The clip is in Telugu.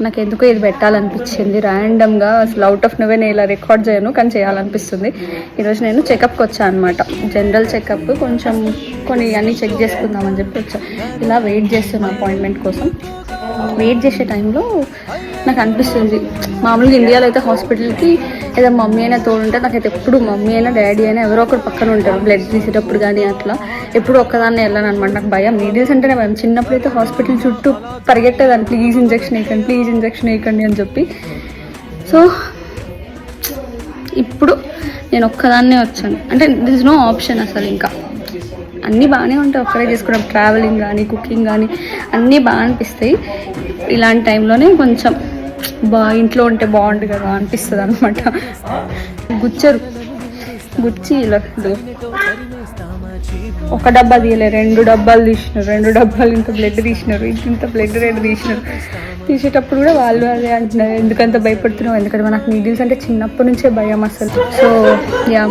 నాకు ఎందుకో ఇది పెట్టాలనిపించింది ర్యాండమ్గా. అసలు అవుట్ ఆఫ్ నవే నేను ఇలా రికార్డ్ చేయను, కానీ చేయాలనిపిస్తుంది. ఈరోజు నేను చెకప్కి వచ్చాను అనమాట, జనరల్ చెకప్. కొంచెం కొన్ని అన్నీ చెక్ చేసుకుందామని చెప్పి వచ్చా. ఇలా వెయిట్ చేస్తున్నా అపాయింట్మెంట్ కోసం. వెయిట్ చేసే టైంలో నాకు అనిపిస్తుంది, మామూలుగా ఇండియాలో అయితే హాస్పిటల్కి ఏదో మమ్మీ అయినా తోడుంటే, నాకైతే ఎప్పుడు మమ్మీ అయినా డాడీ అయినా ఎవరో ఒకరు పక్కన ఉంటారు బ్లడ్ తీసేటప్పుడు కానీ అట్లా. ఎప్పుడు ఒక్కదాన్ని వెళ్ళాను అనమాట. నాకు భయం, నీడిల్స్ అంటేనే భయం. చిన్నప్పుడు అయితే హాస్పిటల్ చుట్టూ పరిగెట్టేదాన్ని, ప్లీజ్ ఇంజెక్షన్ వేయకండి, ప్లీజ్ ఇంజెక్షన్ వేయకండి అని చెప్పి. సో ఇప్పుడు నేను ఒక్కదాన్నే వచ్చాను, అంటే దిస్ ఇస్ నో ఆప్షన్ అసలు. ఇంకా అన్నీ బాగానే ఉంటాయి, ఒక్కడే చేసుకున్నాం. ట్రావెలింగ్ కానీ కుకింగ్ కానీ అన్నీ బాగా అనిపిస్తాయి. ఇలాంటి టైంలోనే కొంచెం ఇంట్లో ఉంటే బాగుండు కదా అనిపిస్తుంది అనమాట. గుచ్చి ఇలా ఒక డబ్బా తీయలే, 2 డబ్బాలు తీసినారు. 2 డబ్బాలు ఇంత బ్లడ్ తీసినారు, ఇంత బ్లడ్ రెడ్ తీసినారు. తీసేటప్పుడు కూడా వాళ్ళు అదే అంటున్నారు, ఎందుకంత భయపడుతున్నావు, ఎందుకంటే నాకు నీడిల్స్ అంటే చిన్నప్పటి నుంచే భయం అసలు. So yeah